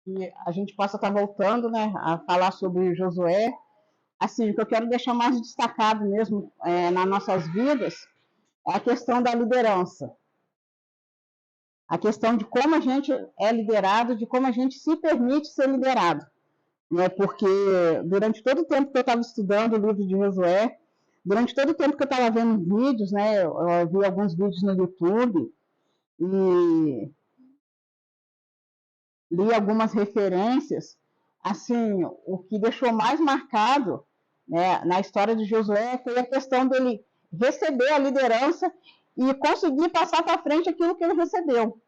que a gente possa estar voltando, né, a falar sobre Josué. Assim, o que eu quero deixar mais destacado mesmo nas nossas vidas é a questão da liderança. A questão de como a gente é liderado, de como a gente se permite ser liderado. Né? Porque durante todo o tempo que eu estava estudando o livro de Josué, durante todo o tempo que eu estava vendo vídeos, né, eu vi alguns vídeos no YouTube e li algumas referências, assim, o que deixou mais marcado, né, na história de Josué foi a questão dele receber a liderança e conseguir passar para frente aquilo que ele recebeu.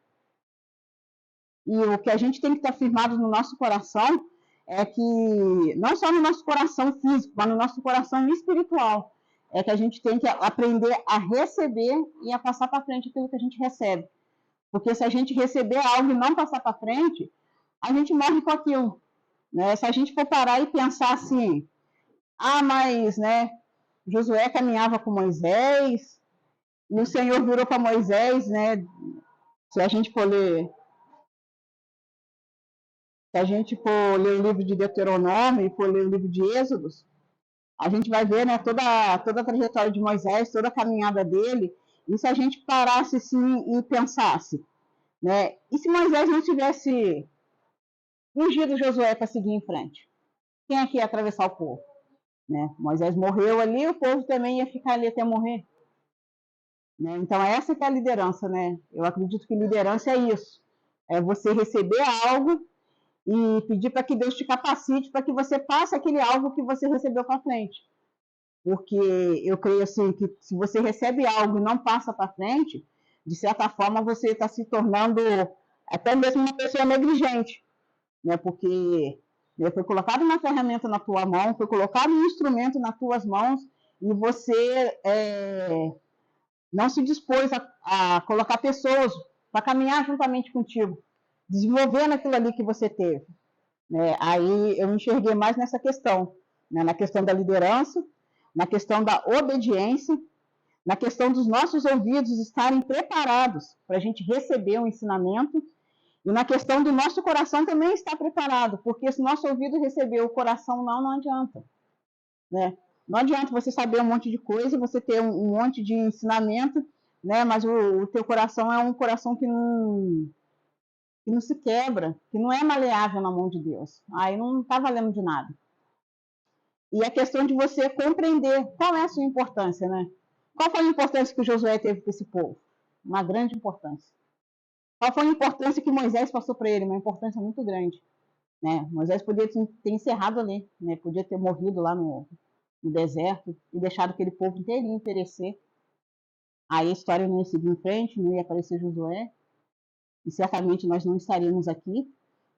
E o que a gente tem que estar firmado no nosso coração é que, não só no nosso coração físico, mas no nosso coração espiritual, é que a gente tem que aprender a receber e a passar para frente aquilo que a gente recebe. Porque se a gente receber algo e não passar para frente, a gente morre com aquilo. Né? Se a gente for parar e pensar assim, mas né, Josué caminhava com Moisés, e o Senhor virou para Moisés, né? Se a gente for ler Se a gente for ler o livro de Deuteronômio e for ler o livro de Êxodos, a gente vai ver, né, toda a trajetória de Moisés, toda a caminhada dele. E se a gente parasse assim e pensasse, né, e se Moisés não tivesse ungido Josué para seguir em frente? Quem é que ia atravessar o povo? Né? Moisés morreu ali, o povo também ia ficar ali até morrer. Né? Então, essa que é a liderança. Né? Eu acredito que liderança é isso. É você receber algo e pedir para que Deus te capacite para que você passe aquele algo que você recebeu para frente. Porque eu creio assim que se você recebe algo e não passa para frente, de certa forma você está se tornando até mesmo uma pessoa negligente, né? Porque né, foi colocado uma ferramenta na tua mão, foi colocado um instrumento nas tuas mãos e você não se dispôs a colocar pessoas para caminhar juntamente contigo, desenvolvendo aquilo ali que você teve. Né? Aí eu enxerguei mais nessa questão, né? Na questão da liderança, na questão da obediência, na questão dos nossos ouvidos estarem preparados para a gente receber um ensinamento, e na questão do nosso coração também estar preparado, porque se o nosso ouvido receber, o coração não adianta. Né? Não adianta você saber um monte de coisa, você ter um monte de ensinamento, né? Mas o teu coração é um coração que não se quebra, que não é maleável na mão de Deus. Aí não está valendo de nada. E a questão de você compreender qual é a sua importância, né? Qual foi a importância que Josué teve para esse povo? Uma grande importância. Qual foi a importância que Moisés passou para ele? Uma importância muito grande. Né? Moisés podia ter encerrado ali, né? Podia ter morrido lá no deserto e deixado aquele povo inteirinho perecer. Aí a história não ia seguir em frente, não ia aparecer Josué, e certamente nós não estaríamos aqui,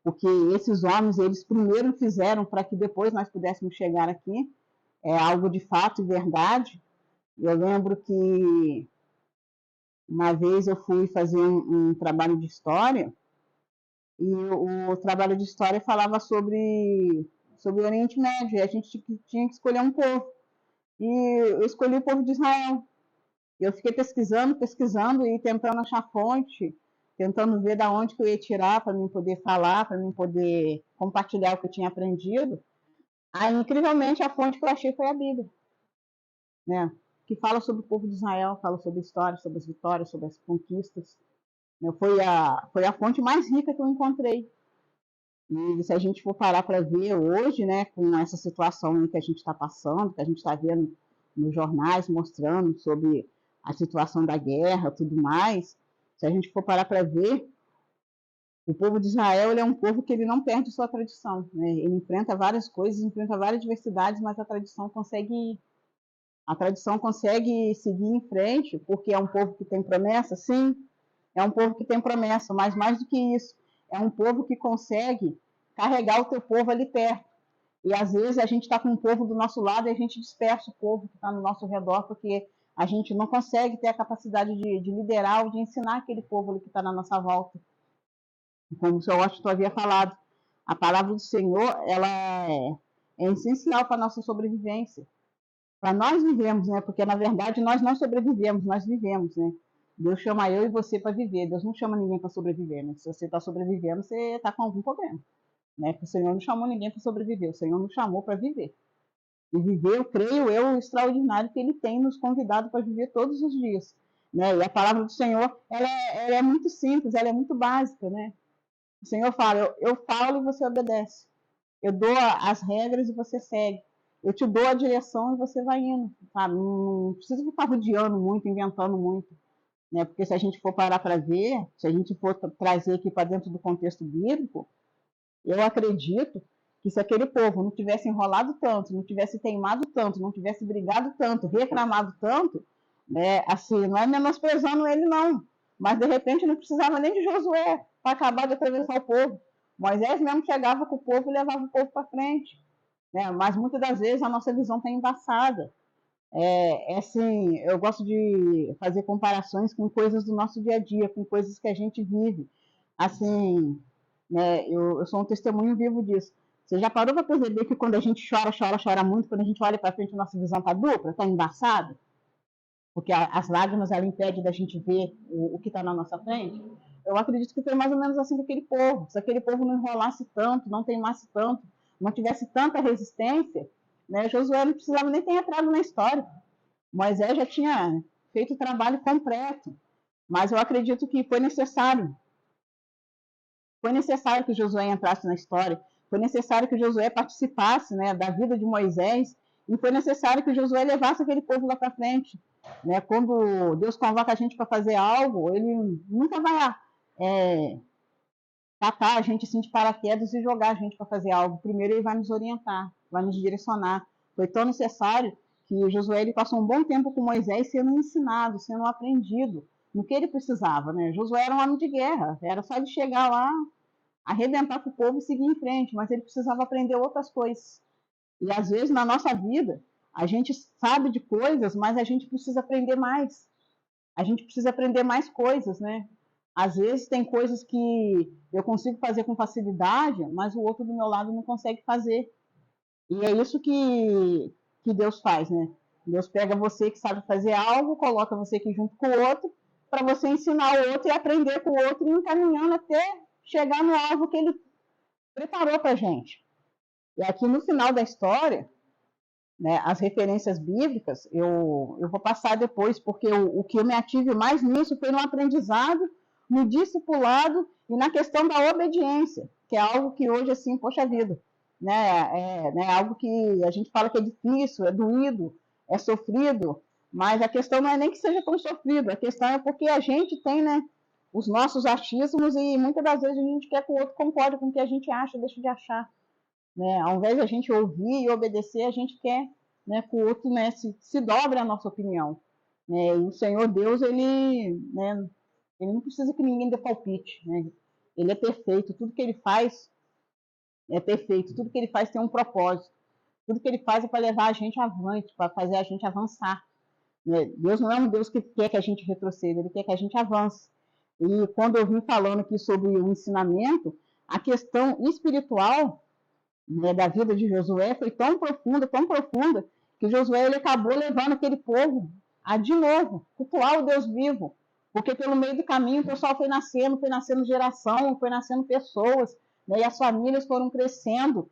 porque esses homens, eles primeiro fizeram para que depois nós pudéssemos chegar aqui, é algo de fato e verdade. Eu lembro que uma vez eu fui fazer um trabalho de história, e o trabalho de história falava sobre o Oriente Médio, e a gente tinha que escolher um povo. E eu escolhi o povo de Israel. Eu fiquei pesquisando e tentando achar fonte, tentando ver da onde que eu ia tirar para mim poder falar, para mim poder compartilhar o que eu tinha aprendido. Aí, incrivelmente, a fonte que eu achei foi a Bíblia, né? Que fala sobre o povo de Israel, fala sobre a história, sobre as vitórias, sobre as conquistas. Né? Foi a fonte mais rica que eu encontrei. E se a gente for parar para ver hoje, né, com essa situação que a gente está passando, que a gente está vendo nos jornais mostrando sobre a situação da guerra, tudo mais, se a gente for parar para ver, o povo de Israel ele é um povo que ele não perde sua tradição, né? Ele enfrenta várias coisas, enfrenta várias diversidades, mas a tradição consegue seguir em frente, porque é um povo que tem promessa, sim, é um povo que tem promessa, mas mais do que isso, é um povo que consegue carregar o teu povo ali perto. E às vezes a gente está com o povo do nosso lado e a gente dispersa o povo que está no nosso redor, porque a gente não consegue ter a capacidade de liderar ou de ensinar aquele povo ali que está na nossa volta. Como o senhor Washington havia falado, a palavra do Senhor ela é essencial para a nossa sobrevivência. Para nós vivemos, né? Porque na verdade nós não sobrevivemos, nós vivemos, né? Deus chama eu e você para viver. Deus não chama ninguém para sobreviver, né? Se você está sobrevivendo, você está com algum problema, né? Porque o Senhor não chamou ninguém para sobreviver. O Senhor nos chamou para viver. E viver, eu creio, o extraordinário que Ele tem nos convidado para viver todos os dias, né? E a palavra do Senhor, ela é muito simples, ela é muito básica, né? O Senhor fala, eu falo e você obedece. Eu dou as regras e você segue. Eu te dou a direção e você vai indo, sabe? Não precisa ficar rodeando muito, inventando muito, né? Porque se a gente for parar para ver, se a gente for trazer aqui para dentro do contexto bíblico, eu acredito que se aquele povo não tivesse enrolado tanto, não tivesse teimado tanto, não tivesse brigado tanto, reclamado tanto, né? Assim, não é menosprezando ele não, mas de repente não precisava nem de Josué para acabar de atravessar o povo. Moisés mesmo chegava com o povo e levava o povo para frente, né? Mas muitas das vezes a nossa visão está embaçada. É assim, eu gosto de fazer comparações com coisas do nosso dia a dia, com coisas que a gente vive. Assim, né, eu sou um testemunho vivo disso. Você já parou para perceber que quando a gente chora muito, quando a gente olha para frente, a nossa visão está dupla, está embaçada? Porque as lágrimas, ela impede da gente ver o que está na nossa frente. Eu acredito que foi mais ou menos assim com aquele povo. Se aquele povo não enrolasse tanto, não teimasse tanto, não tivesse tanta resistência, né, Josué não precisava nem ter entrado na história. Moisés já tinha feito o trabalho completo. Mas eu acredito que foi necessário. Foi necessário que Josué entrasse na história. Foi necessário que Josué participasse, né, da vida de Moisés. E foi necessário que Josué levasse aquele povo lá para frente, né? Quando Deus convoca a gente para fazer algo, Ele nunca vai catar a gente assim de paraquedas e jogar a gente para fazer algo. Primeiro Ele vai nos orientar, vai nos direcionar. Foi tão necessário que Josué ele passou um bom tempo com Moisés sendo ensinado, sendo aprendido no que ele precisava, né? Josué era um homem de guerra, era só ele chegar lá, arrebentar com o povo e seguir em frente, mas ele precisava aprender outras coisas. E às vezes na nossa vida, a gente sabe de coisas, mas a gente precisa aprender mais. A gente precisa aprender mais coisas, né? Às vezes tem coisas que eu consigo fazer com facilidade, mas o outro do meu lado não consegue fazer. E é isso que Deus faz, né? Deus pega você que sabe fazer algo, coloca você aqui junto com o outro, para você ensinar o outro e aprender com o outro e encaminhando até chegar no alvo que ele preparou para a gente. E aqui no final da história, né, as referências bíblicas, eu vou passar depois, porque o que eu me ative mais nisso foi no aprendizado, no discipulado e na questão da obediência, que é algo que hoje, assim, poxa vida, né, algo que a gente fala que é difícil, é doído, é sofrido, mas a questão não é nem que seja tão sofrido, a questão é porque a gente tem, né, os nossos achismos e muitas das vezes a gente quer que o outro concorde com o que a gente acha, deixa de achar, né? Ao invés de a gente ouvir e obedecer, a gente quer, né, que o outro, né, se dobre a nossa opinião, né? E o Senhor Deus, né, ele não precisa que ninguém dê palpite, né? Ele é perfeito, tudo que ele faz é perfeito, tudo que ele faz tem um propósito, tudo que ele faz é para levar a gente avante, para fazer a gente avançar, né? Deus não é um Deus que quer que a gente retroceda, ele quer que a gente avance. E quando eu vim falando aqui sobre o ensinamento, a questão espiritual, né, da vida de Josué foi tão profunda, que Josué ele acabou levando aquele povo a, de novo, cultuar o Deus vivo. Porque pelo meio do caminho o pessoal foi nascendo geração, foi nascendo pessoas, né, e as famílias foram crescendo.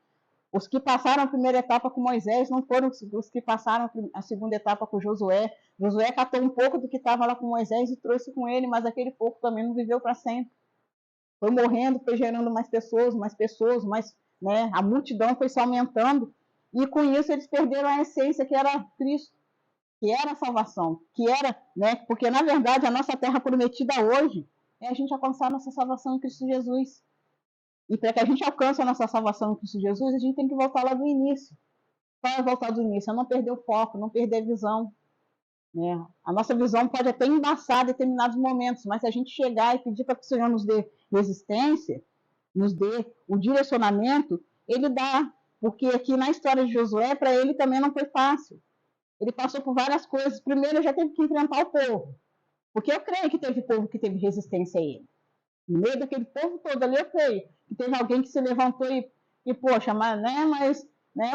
Os que passaram a primeira etapa com Moisés não foram os que passaram a segunda etapa com Josué. Josué catou um pouco do que estava lá com Moisés e trouxe com ele, mas aquele pouco também não viveu para sempre. Foi morrendo, foi gerando mais pessoas, né, a multidão foi se aumentando, e com isso eles perderam a essência que era Cristo, que era a salvação, que era, né, porque na verdade a nossa terra prometida hoje é a gente alcançar a nossa salvação em Cristo Jesus. E para que a gente alcance a nossa salvação em Cristo Jesus, a gente tem que voltar lá do início. Qual é voltar do início? É não perder o foco, não perder a visão. Né? A nossa visão pode até embaçar em determinados momentos, mas se a gente chegar e pedir para que o Senhor nos dê resistência, nos dê o direcionamento, ele dá. Porque aqui na história de Josué, para ele também não foi fácil. Ele passou por várias coisas. Primeiro, ele já teve que enfrentar o povo. Porque eu creio que teve povo que teve resistência a ele. No meio daquele povo todo ali, eu creio que teve alguém que se levantou poxa, mas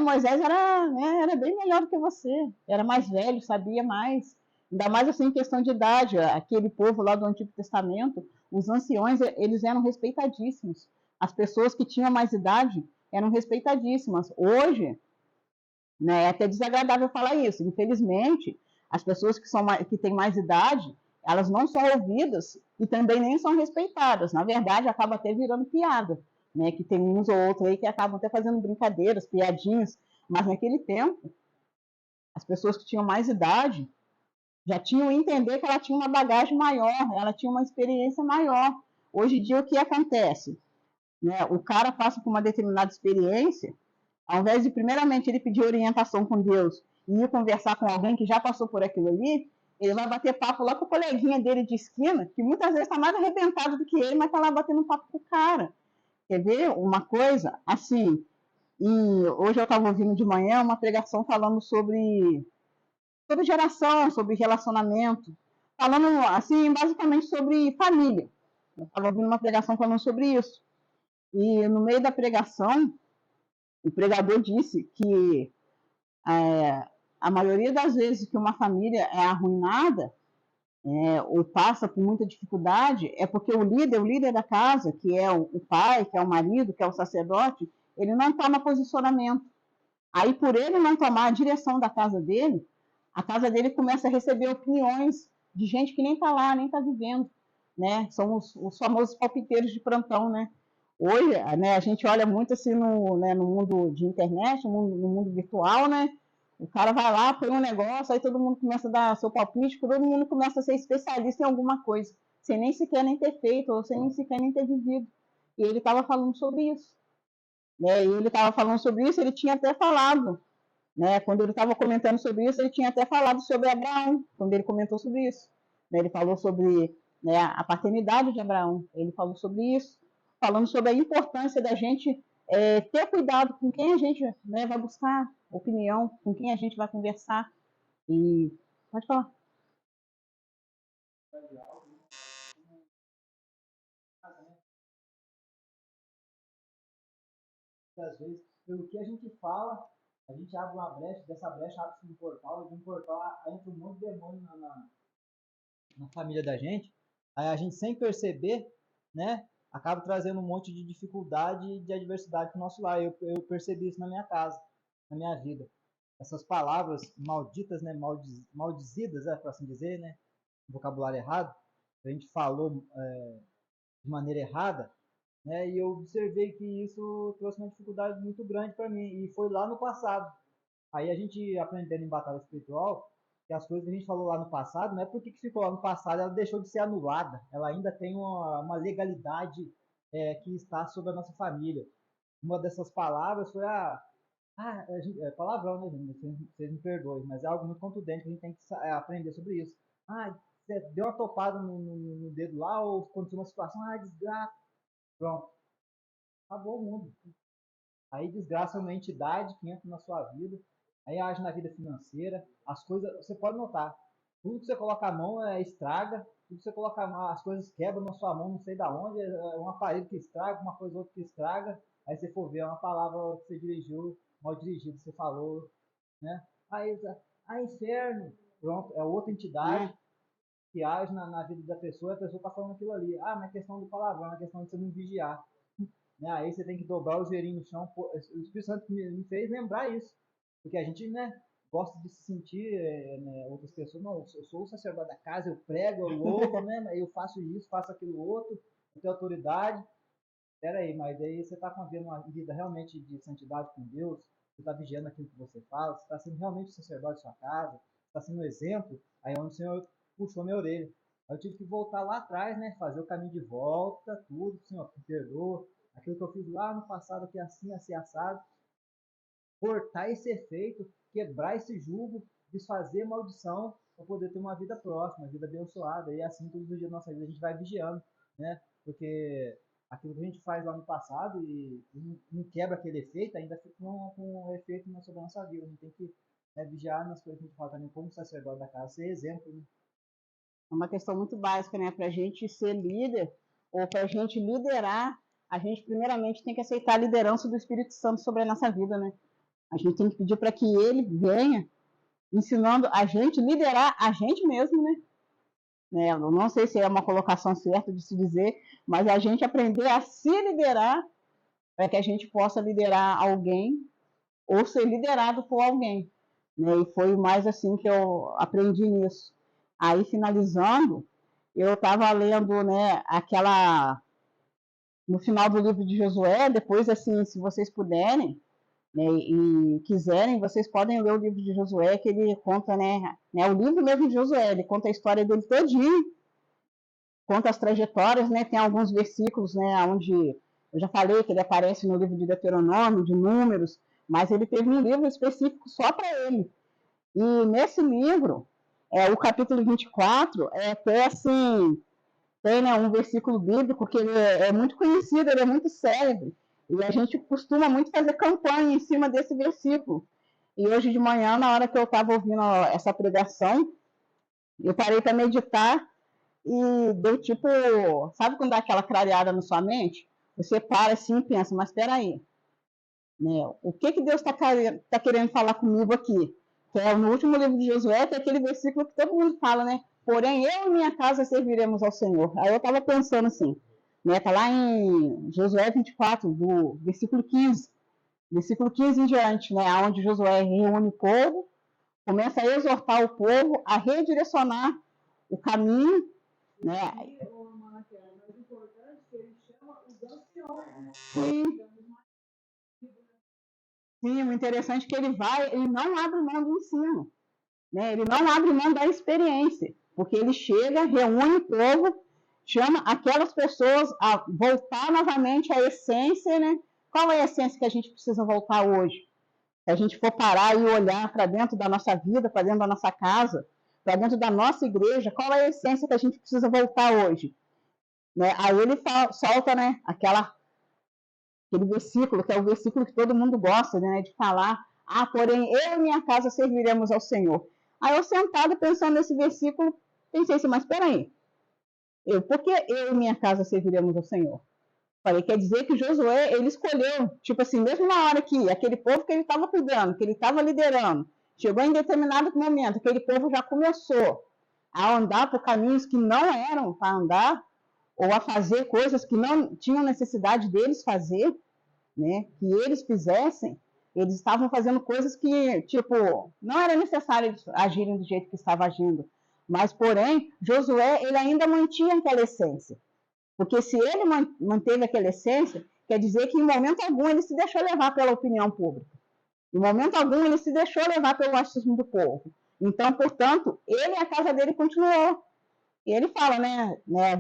Moisés era bem melhor do que você. Era mais velho, sabia mais. Ainda mais assim em questão de idade, aquele povo lá do Antigo Testamento, os anciões, eles eram respeitadíssimos. As pessoas que tinham mais idade eram respeitadíssimas. Hoje, né, é até desagradável falar isso. Infelizmente, as pessoas que têm mais idade, elas não são ouvidas e também nem são respeitadas. Na verdade, acaba até virando piada, né? Que tem uns ou outros aí que acabam até fazendo brincadeiras, piadinhas, mas naquele tempo, as pessoas que tinham mais idade já tinham que entender que ela tinha uma bagagem maior, ela tinha uma experiência maior. Hoje em dia, o que acontece? Né? O cara passa por uma determinada experiência, ao invés de, primeiramente, ele pedir orientação com Deus e ir conversar com alguém que já passou por aquilo ali, ele vai bater papo lá com o coleguinha dele de esquina, que muitas vezes está mais arrebentado do que ele, mas está lá batendo papo com o cara. Quer ver uma coisa? Assim, e hoje eu estava ouvindo de manhã uma pregação falando sobre geração, sobre relacionamento, falando, assim, basicamente sobre família. Eu estava ouvindo uma pregação falando sobre isso. E no meio da pregação, o pregador disse que a maioria das vezes que uma família é arruinada, ou passa por muita dificuldade, é porque o líder da casa, que é o pai, que é o marido, que é o sacerdote, ele não toma posicionamento. Aí, por ele não tomar a direção da casa dele, a casa dele começa a receber opiniões de gente que nem está lá, nem está vivendo, né? São os famosos palpiteiros de plantão, né? Hoje, né, a gente olha muito assim no mundo de internet, no mundo virtual, né? O cara vai lá, põe um negócio, aí todo mundo começa a dar seu palpite, todo mundo começa a ser especialista em alguma coisa, sem nem sequer nem ter feito, ou sem nem sequer nem ter vivido. E ele estava falando sobre isso. Né? E ele estava falando sobre isso, ele tinha até falado, né? Quando ele estava comentando sobre isso, ele tinha até falado sobre Abraão, quando ele comentou sobre isso. Né? Ele falou sobre, né, a paternidade de Abraão, ele falou sobre isso, falando sobre a importância da gente ter cuidado com quem a gente, né, vai buscar opinião, com quem a gente vai conversar. E pode falar. Às vezes, pelo que a gente fala, a gente abre uma brecha, dessa brecha abre-se um portal, e de um portal entra um monte de demônio na família da gente, aí a gente sem perceber, né, acaba trazendo um monte de dificuldade e de adversidade para o nosso lar. Eu percebi isso na minha casa, na minha vida. Essas palavras malditas, né, maldizidas, para assim dizer, né, vocabulário errado, a gente falou de maneira errada, né, e eu observei que isso trouxe uma dificuldade muito grande para mim, e foi lá no passado. Aí a gente aprendendo em batalha espiritual, que as coisas que a gente falou lá no passado, não é porque que ficou lá no passado, ela deixou de ser anulada. Ela ainda tem uma legalidade que está sobre a nossa família. Uma dessas palavras foi palavrão, né, gente? Vocês me perdoem, mas é algo muito contundente que a gente tem que aprender sobre isso. Ah, você deu uma topada no dedo lá, ou aconteceu uma situação, desgraça. Pronto, acabou o mundo. Aí desgraça é uma entidade que entra na sua vida, aí age na vida financeira, as coisas, você pode notar, tudo que você coloca a mão estraga, tudo que você coloca a mão, as coisas quebram na sua mão, não sei da onde, é um aparelho que estraga, uma coisa ou outra que estraga, aí você for ver, é uma palavra que você dirigiu, mal dirigida, você falou, né? Aí inferno, pronto, é outra entidade que age na vida da pessoa, e a pessoa está falando aquilo ali. Ah, mas é questão do palavrão, é questão de você não vigiar. Né? Aí você tem que dobrar o joelhinho no chão. O Espírito Santo me fez lembrar isso. Porque a gente, né, gosta de se sentir, né, outras pessoas. Não, eu sou o sacerdote da casa, eu prego, eu louvo, né? Eu faço isso, faço aquilo outro, eu tenho autoridade. Espera aí, mas aí você está vivendo uma vida realmente de santidade com Deus, você está vigiando aquilo que você fala, você está sendo realmente o sacerdote da sua casa, está sendo um exemplo, aí é onde o Senhor puxou minha orelha. Aí eu tive que voltar lá atrás, né? Fazer o caminho de volta, tudo, Senhor, me perdoa. Aquilo que eu fiz lá no passado, aqui assim, assim, assado. Cortar esse efeito, quebrar esse jugo, desfazer a maldição, para poder ter uma vida próxima, uma vida abençoada. E assim, todos os dias da nossa vida, a gente vai vigiando, né? Porque aquilo que a gente faz lá no passado e não quebra aquele efeito, ainda fica com um efeito sobre a nossa vida. A gente tem que vigiar nas coisas que a gente fala também, como sacerdote da casa, ser exemplo, né? É uma questão muito básica, né? Para a gente ser líder ou para a gente liderar, a gente primeiramente tem que aceitar a liderança do Espírito Santo sobre a nossa vida, né? A gente tem que pedir para que ele venha ensinando a gente liderar a gente mesmo, né? Eu não sei se é uma colocação certa de se dizer, mas a gente aprender a se liderar para que a gente possa liderar alguém ou ser liderado por alguém. Né? E foi mais assim que eu aprendi nisso. Aí, finalizando, eu estava lendo, né, no final do livro de Josué, depois, assim, se vocês puderem, né, e quiserem, vocês podem ler o livro de Josué, que ele conta, o livro mesmo de Josué, ele conta a história dele todinho, conta as trajetórias, né, tem alguns versículos, né, onde eu já falei que ele aparece no livro de Deuteronômio, de Números, mas ele teve um livro específico só para ele. E nesse livro, o capítulo 24, até assim, tem, né, um versículo bíblico que ele é muito conhecido, ele é muito célebre, e a gente costuma muito fazer campanha em cima desse versículo. E hoje de manhã, na hora que eu estava ouvindo essa pregação, eu parei para meditar e deu tipo, sabe quando dá aquela clareada na sua mente? Você para assim e pensa, mas espera aí, né? O que Deus está querendo falar comigo aqui? Que é no último livro de Josué, que é aquele versículo que todo mundo fala, né? Porém, eu e minha casa serviremos ao Senhor. Aí eu estava pensando assim, né? Está lá em Josué 24, do versículo 15. Versículo 15 em diante, né? Onde Josué reúne o povo, começa a exortar o povo a redirecionar o caminho, né? Sim. Sim, o interessante é que ele não abre mão do ensino, né? Ele não abre mão da experiência, porque ele chega, reúne o povo, chama aquelas pessoas a voltar novamente à essência, né? Qual é a essência que a gente precisa voltar hoje? Se a gente for parar e olhar para dentro da nossa vida, para dentro da nossa casa, para dentro da nossa igreja, qual é a essência que a gente precisa voltar hoje? Né? Aí ele solta, né, aquele versículo, que é o versículo que todo mundo gosta, né, de falar, porém eu e minha casa serviremos ao Senhor. Aí eu sentado pensando nesse versículo, pensei assim, mas espera aí, por que eu e minha casa serviremos ao Senhor? Falei, quer dizer que Josué, ele escolheu, tipo assim, mesmo na hora que aquele povo que ele estava cuidando, que ele estava liderando, chegou em determinado momento, aquele povo já começou a andar por caminhos que não eram para andar, ou a fazer coisas que não tinham necessidade deles fazer, né, que eles fizessem, eles estavam fazendo coisas que, tipo, não era necessário eles agirem do jeito que estava agindo. Mas, porém, Josué, ele ainda mantinha aquela essência. Porque se ele manteve aquela essência, quer dizer que em momento algum ele se deixou levar pela opinião pública. Em momento algum ele se deixou levar pelo achismo do povo. Então, portanto, ele e a casa dele continuou. E ele fala,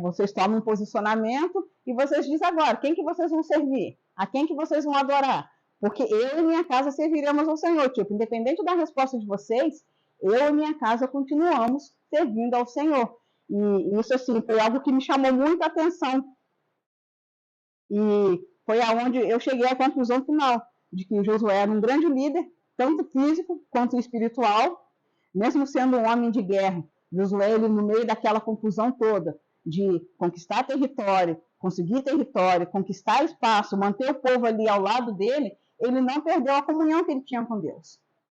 vocês tomam um posicionamento e vocês dizem agora, quem que vocês vão servir? A quem que vocês vão adorar? Porque eu e minha casa serviremos ao Senhor. Tipo, independente da resposta de vocês, eu e minha casa continuamos servindo ao Senhor. E isso, assim, foi algo que me chamou muito a atenção. E foi aonde eu cheguei à conclusão final, de que Josué era um grande líder, tanto físico quanto espiritual, mesmo sendo um homem de guerra. Josué, ele, no meio daquela confusão toda, de conquistar território, conseguir território, conquistar espaço, manter o povo ali ao lado dele, ele não perdeu a comunhão que ele tinha com Deus.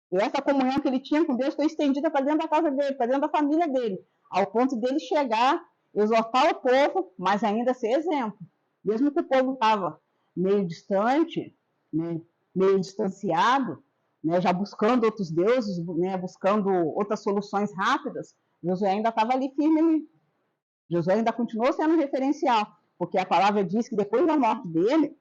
E essa comunhão que ele tinha com Deus foi estendida para dentro da casa dele, para dentro da família dele, ao ponto dele chegar, exortar o povo, mas ainda ser exemplo. Mesmo que o povo estava meio distante, né, meio distanciado, né, já buscando outros deuses, né, buscando outras soluções rápidas, Josué ainda estava ali firme. Josué ainda continuou sendo referencial, porque a palavra diz que depois da morte dele,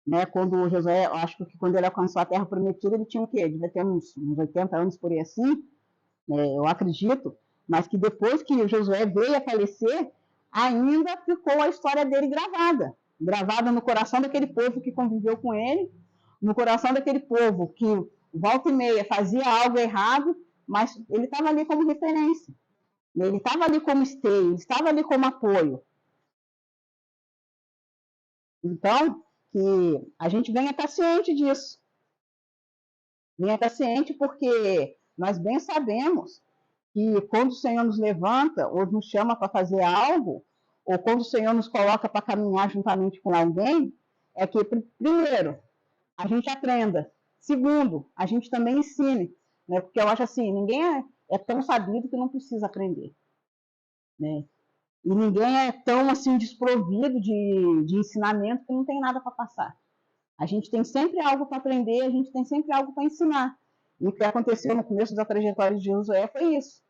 né, quando Josué, acho que quando ele alcançou a terra prometida, ele tinha o quê? Devia ter uns 80 anos por aí assim, eu acredito, mas que depois que Josué veio a falecer, ainda ficou a história dele gravada no coração daquele povo que conviveu com ele, no coração daquele povo que volta e meia fazia algo errado, mas ele estava ali como referência, ele estava ali como esteio, ele estava ali como apoio. Então, que a gente venha estar ciente disso, venha estar ciente porque nós bem sabemos que quando o Senhor nos levanta ou nos chama para fazer algo, ou quando o Senhor nos coloca para caminhar juntamente com alguém, que, primeiro, a gente aprenda. Segundo, a gente também ensine. né? Porque eu acho assim, ninguém é tão sabido que não precisa aprender, né? E ninguém é tão assim desprovido de ensinamento que não tem nada para passar. A gente tem sempre algo para aprender, a gente tem sempre algo para ensinar. E o que aconteceu no começo da trajetória de Josué foi isso.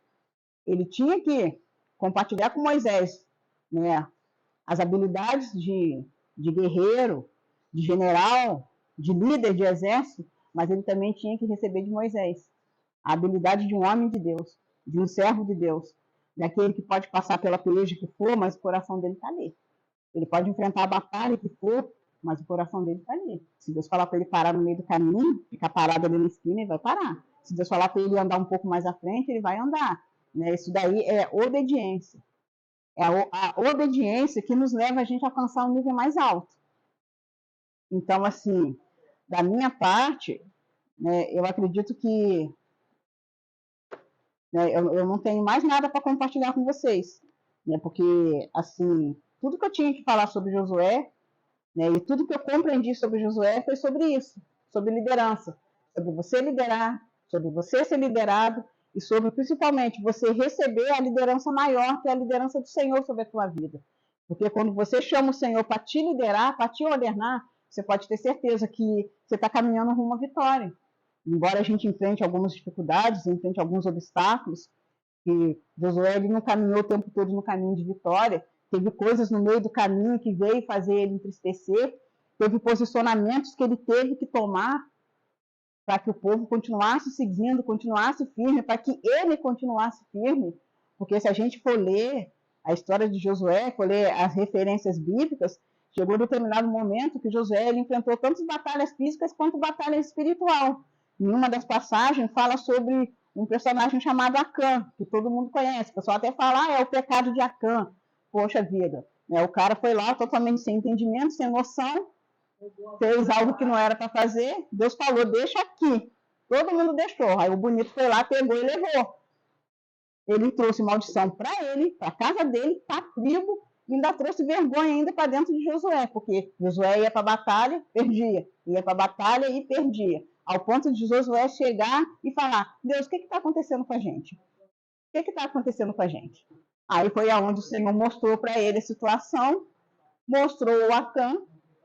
Ele tinha que compartilhar com Moisés, né, as habilidades de guerreiro, de general, de líder de exército, mas ele também tinha que receber de Moisés a habilidade de um homem de Deus, de um servo de Deus, daquele que pode passar pela peleja que for, mas o coração dele está ali. Ele pode enfrentar a batalha que for, mas o coração dele está ali. Se Deus falar para ele parar no meio do caminho, ficar parado ali na esquina, ele vai parar. Se Deus falar para ele andar um pouco mais à frente, ele vai andar. Né? Isso daí é obediência. É a obediência que nos leva a gente a alcançar um nível mais alto. Então, assim, da minha parte, né, eu acredito que, né, eu não tenho mais nada para compartilhar com vocês. Né, porque, assim, tudo que eu tinha que falar sobre Josué, né, e tudo que eu compreendi sobre Josué foi sobre isso, sobre liderança, sobre você liderar, sobre você ser liderado e sobre, principalmente, você receber a liderança maior, que é a liderança do Senhor sobre a tua vida. Porque quando você chama o Senhor para te liderar, para te ordenar, você pode ter certeza que você está caminhando rumo à vitória. Embora a gente enfrente algumas dificuldades, enfrente alguns obstáculos, que Josué ele não caminhou o tempo todo no caminho de vitória, teve coisas no meio do caminho que veio fazer ele entristecer, teve posicionamentos que ele teve que tomar para que o povo continuasse seguindo, continuasse firme, para que ele continuasse firme, porque se a gente for ler a história de Josué, for ler as referências bíblicas, chegou um determinado momento que Josué ele enfrentou tantas batalhas físicas quanto batalha espiritual. Em uma das passagens fala sobre um personagem chamado Acã, que todo mundo conhece. O pessoal até fala, é o pecado de Acã. Poxa vida, né? O cara foi lá totalmente sem entendimento, sem noção, fez algo que não era para fazer, Deus falou, deixa aqui. Todo mundo deixou. Aí o bonito foi lá, pegou e levou. Ele trouxe maldição para ele, para a casa dele, para a tribo, e ainda trouxe vergonha ainda para dentro de Josué, porque Josué ia para a batalha, perdia. Ia para a batalha e perdia. Ao ponto de Josué chegar e falar, Deus, o que está acontecendo com a gente? O que está acontecendo com a gente? Aí foi aonde o Senhor mostrou para ele a situação, mostrou o Acã,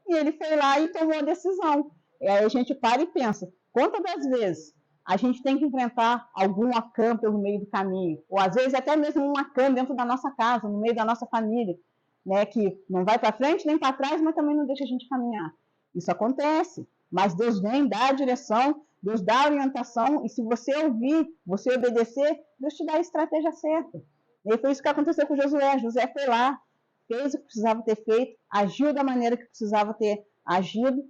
e ele foi lá e tomou a decisão. E aí a gente para e pensa, quantas das vezes a gente tem que enfrentar algum Acã pelo meio do caminho, ou às vezes até mesmo um Acã dentro da nossa casa, no meio da nossa família, né, que não vai para frente nem para trás, mas também não deixa a gente caminhar. Isso acontece, mas Deus vem, dá a direção, Deus dá a orientação, e se você ouvir, você obedecer, Deus te dá a estratégia certa. E foi isso que aconteceu com Josué. Josué foi lá, fez o que precisava ter feito, agiu da maneira que precisava ter agido.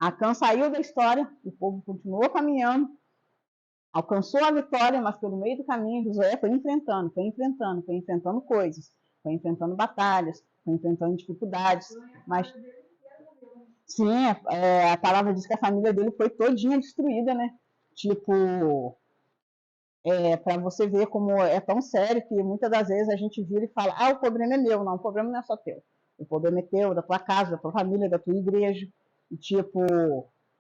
Acã saiu da história, o povo continuou caminhando, alcançou a vitória, mas pelo meio do caminho Josué foi enfrentando coisas, foi enfrentando batalhas, foi enfrentando dificuldades, mas sim, a palavra diz que a família dele foi todinha destruída, né? Tipo, para você ver como é tão sério que muitas das vezes a gente vira e fala, o problema é meu. Não, o problema não é só teu. O problema é teu, da tua casa, da tua família, da tua igreja. E tipo,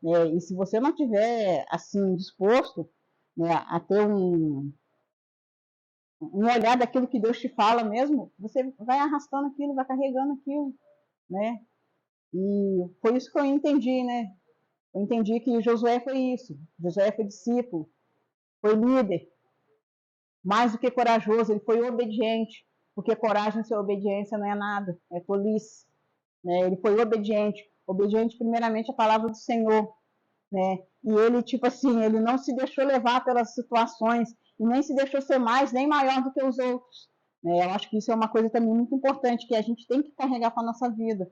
e se você não tiver assim disposto, né, a ter um olhar daquilo que Deus te fala mesmo, você vai arrastando aquilo, vai carregando aquilo, né? E foi isso que eu entendi, né? Eu entendi que Josué foi isso. Josué foi discípulo, foi líder, mais do que corajoso, ele foi obediente, porque coragem sem obediência não é nada, é tolice. Né? Ele foi obediente, obediente primeiramente à palavra do Senhor. Né? E ele, tipo assim, ele não se deixou levar pelas situações, e nem se deixou ser mais, nem maior do que os outros. Né? Eu acho que isso é uma coisa também muito importante, que a gente tem que carregar para a nossa vida.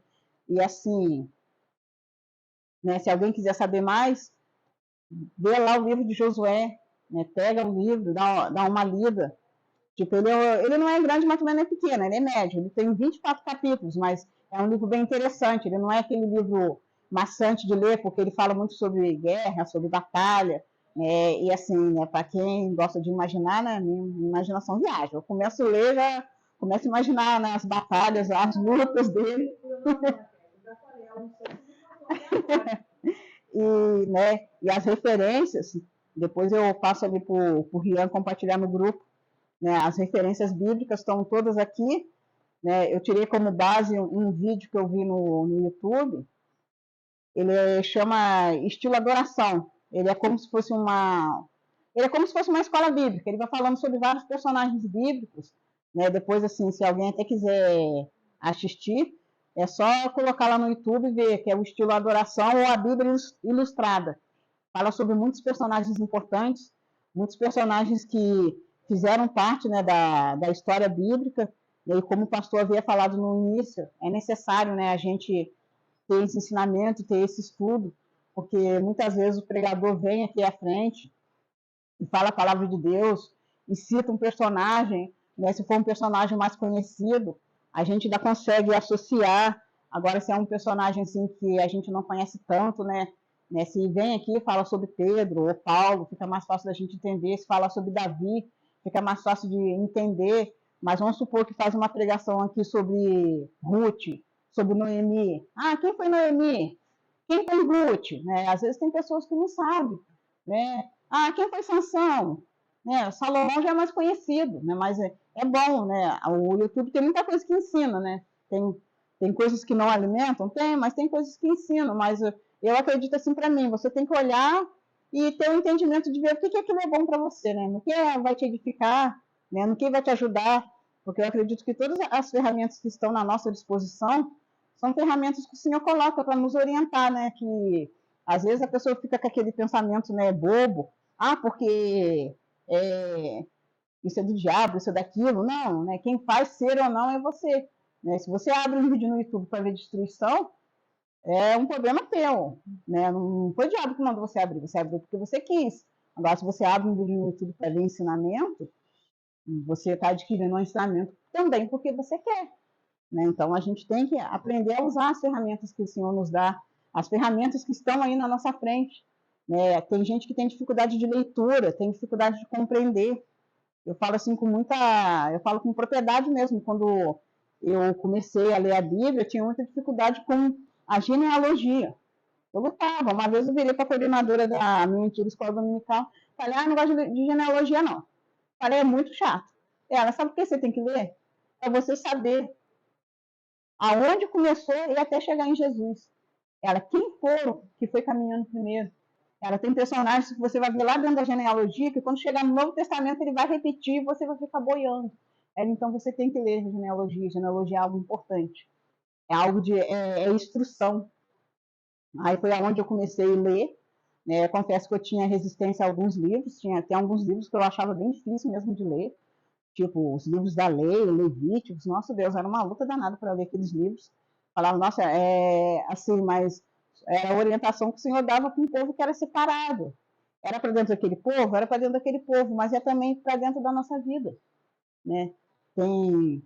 E assim, né, se alguém quiser saber mais, vê lá o livro de Josué, né? Pega o livro, dá uma lida. Tipo, ele não é grande, mas também não é pequeno, ele é médio. Ele tem 24 capítulos, mas é um livro bem interessante. Ele não é aquele livro maçante de ler, porque ele fala muito sobre guerra, sobre batalha. Né? E assim, né, para quem gosta de imaginar, né, minha imaginação viaja. Eu começo a ler, já começo a imaginar, né, as batalhas, as lutas dele. E, né, e as referências, Depois eu passo ali para o Rian compartilhar no grupo, né? As referências bíblicas estão todas aqui, né? Eu tirei como base um vídeo que eu vi no YouTube. Ele chama Estilo Adoração. Ele é como se fosse uma escola bíblica. Ele vai falando sobre vários personagens bíblicos, né? Depois, assim, se alguém até quiser assistir, é só colocar lá no YouTube e ver que é o Estilo Adoração ou a Bíblia Ilustrada. Fala sobre muitos personagens importantes, muitos personagens que fizeram parte, né, da história bíblica. E como o pastor havia falado no início, é necessário, né, a gente ter esse ensinamento, ter esse estudo, porque muitas vezes o pregador vem aqui à frente e fala a palavra de Deus e cita um personagem, né? Se for um personagem mais conhecido, a gente ainda consegue associar. Agora, se é um personagem assim que a gente não conhece tanto, né? Se vem aqui e fala sobre Pedro ou Paulo, fica mais fácil da gente entender. Se fala sobre Davi, fica mais fácil de entender. Mas vamos supor que faz uma pregação aqui sobre Ruth, sobre Noemi. Ah, quem foi Noemi? Quem foi Ruth? Né? Às vezes tem pessoas que não sabem, né? Ah, quem foi Sansão? Né? Salomão já é mais conhecido, né? Mas é bom, né? O YouTube tem muita coisa que ensina, né? Tem coisas que não alimentam? Tem, mas tem coisas que ensinam. Mas eu acredito assim para mim, você tem que olhar e ter um entendimento de ver o que aquilo é bom para você, né? No que vai te edificar, né? No que vai te ajudar, porque eu acredito que todas as ferramentas que estão na nossa disposição são ferramentas que o Senhor coloca para nos orientar, né? Que às vezes a pessoa fica com aquele pensamento, né, bobo, ah, porque isso é do diabo, isso é daquilo. Não, né? Quem faz ser ou não é você. Né? Se você abre um vídeo no YouTube para ver destruição, é um problema teu. Né? Não foi o diabo que mandou você abriu porque você quis. Agora, se você abre um vídeo no YouTube para ver ensinamento, você está adquirindo um ensinamento também porque você quer. Né? Então, a gente tem que aprender a usar as ferramentas que o Senhor nos dá, as ferramentas que estão aí na nossa frente. Né? Tem gente que tem dificuldade de leitura, tem dificuldade de compreender. Eu falo assim eu falo com propriedade mesmo. Quando eu comecei a ler a Bíblia, eu tinha muita dificuldade com a genealogia. Eu lutava. Uma vez eu virei para a coordenadora da minha antiga escola dominical, falei, não gosto de genealogia não. Falei, é muito chato. Ela, sabe por que você tem que ler? É você saber aonde começou e até chegar em Jesus. Ela, quem foram que foi caminhando primeiro? Ela tem personagens que você vai ver lá dentro da genealogia, que quando chegar no Novo Testamento ele vai repetir e você vai ficar boiando. Ela, então você tem que ler genealogia. Genealogia é algo importante. É algo é instrução. Aí foi aonde eu comecei a ler. Né? Confesso que eu tinha resistência a alguns livros. Tem alguns livros que eu achava bem difícil mesmo de ler. Tipo, os livros da lei, Levíticos, nossa Deus, era uma luta danada para ler aqueles livros. Falava, nossa, assim, mas era a orientação que o Senhor dava para um povo que era separado. Era para dentro daquele povo? Era para dentro daquele povo, mas é também para dentro da nossa vida, né? Tem,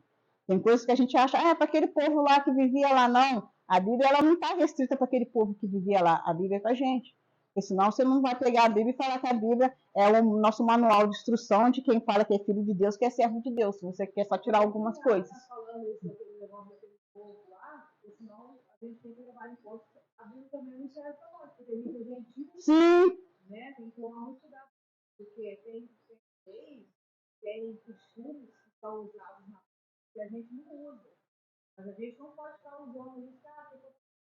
tem coisas que a gente acha, é para aquele povo lá que vivia lá, não. A Bíblia ela não está restrita para aquele povo que vivia lá, a Bíblia é para a gente. Porque senão você não vai pegar a Bíblia e falar que a Bíblia é o nosso manual de instrução de quem fala que é filho de Deus, que é servo de Deus. Se você quer só tirar algumas coisas. Falando isso daquele negócio daquele povo lá, senão a gente tem que levar em conta que a Bíblia também não serve para nós, porque tem muita gente, Sim, né? Tem que tomar muito cuidado, porque tem leis, tem costumes que são usados na que a gente não usa. Mas a gente não pode ficar usando isso, porque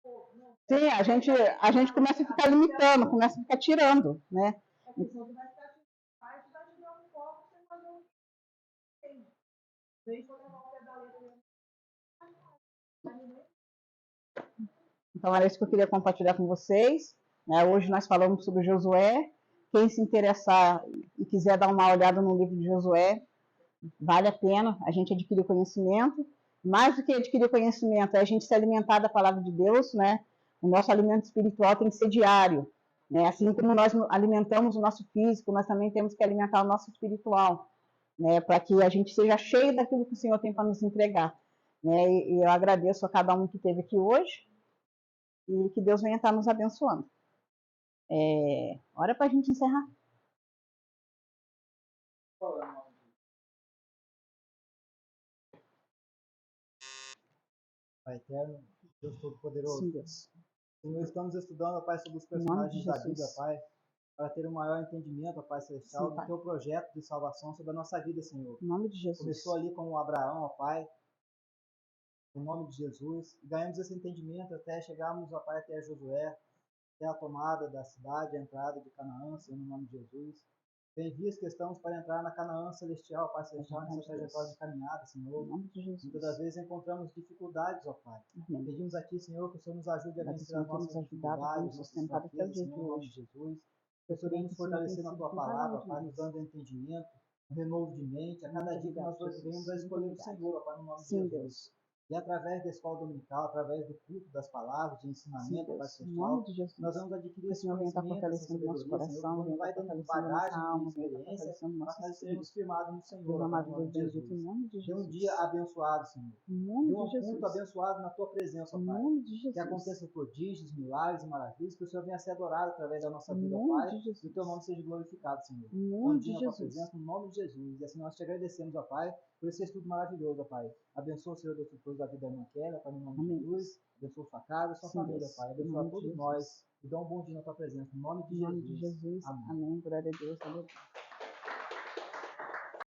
povo, não. sim, a gente começa a ficar limitando, começa a ficar tirando, né? A pessoa que vai ficar te parte vai te dar um foco para você fazer o que tem. Se a gente for levar o pé da letra, Então era isso que eu queria compartilhar com vocês. Né? Hoje nós falamos sobre Josué. Quem se interessar e quiser dar uma olhada no livro de Josué, vale a pena a gente adquirir conhecimento. Mais do que adquirir conhecimento, é a gente se alimentar da palavra de Deus, né? O nosso alimento espiritual tem que ser diário. Né? Assim como nós alimentamos o nosso físico, nós também temos que alimentar o nosso espiritual, né? Para que a gente seja cheio daquilo que o Senhor tem para nos entregar. Né? E eu agradeço a cada um que esteve aqui hoje e que Deus venha estar nos abençoando. Hora para a gente encerrar. Pai eterno, Deus Todo-Poderoso. Sim, Deus. Senhor, estamos estudando, Pai, sobre os Em nome de personagens da Jesus. Bíblia, Pai. para ter um maior entendimento, ó Pai Celestial, Sim, do Pai. Teu projeto de salvação sobre a nossa vida, Senhor. Em nome de Jesus. Começou ali com o Abraão, ó Pai, em nome de Jesus, e ganhamos esse entendimento até chegarmos, ó Pai, até Josué, até a tomada da cidade, a entrada de Canaã, Senhor, no nome de Jesus. Tem vias que estamos para entrar na Canaã celestial, Pai Celestial, nessa trajetória de caminhada, Em Senhor. nome de Jesus. Muitas das vezes encontramos dificuldades, ó Pai. Amém. Pedimos a Ti, Senhor, que o Senhor nos ajude a Obrigado, vencer Senhor, as por nos nossas ajudado, por dificuldades, nos nossas sustentar até o fraquezas, dia Senhor, de em nome de hoje. Jesus. Que Eu o Senhor venha nos fortalecer na Tua palavra, Pai, nos dando entendimento, um renovo de mente. A cada dia que nós venhamos a escolher o Senhor, ó Pai, no nome de Sim, Jesus. Deus. E através da escola dominical, através do culto das palavras, de Sim, ensinamento, Pai Deus. Em nome Celestial, de Jesus. nós vamos adquirir Que o esse Senhor venha estar conhecimento, essa fortalecendo o nosso sabedoria, Senhor, coração, que venha estar vai dando fortalecendo a nossa bagagem de alma, venha estar experiência fortalecendo o para nosso que nós espírito. estejamos firmados no Deus Senhor, ó Pai, amado, no Deus nome de bendito, em Jesus. nome de Dê um Jesus. dia abençoado, Senhor. Em nome Dê de um culto Jesus. abençoado na Tua presença, ó Em Pai. nome de Que Jesus. aconteçam prodígios, milagres e maravilhas, que o Senhor venha a ser adorado através da nossa Em vida, ó nome Pai, de e o Teu nome Jesus. seja glorificado, Senhor. Em nome Bom de dia na Tua Jesus. presença, no nome de Jesus. E assim nós te agradecemos, ó Pai, por esse estudo maravilhoso, ó Pai. Abençoa o Senhor Deus depois da vida da irmã Kelly, ó Pai, no nome de Amém, Jesus. Deus. Abençoa sua casa, sua Sim, família, ó Deus. Pai. Em Abençoa nome de todos nós Jesus. e dá um bom dia na Tua presença, no nome de Em nome de Jesus. Jesus. Amém. Amém. Glória a Deus. Aleluia.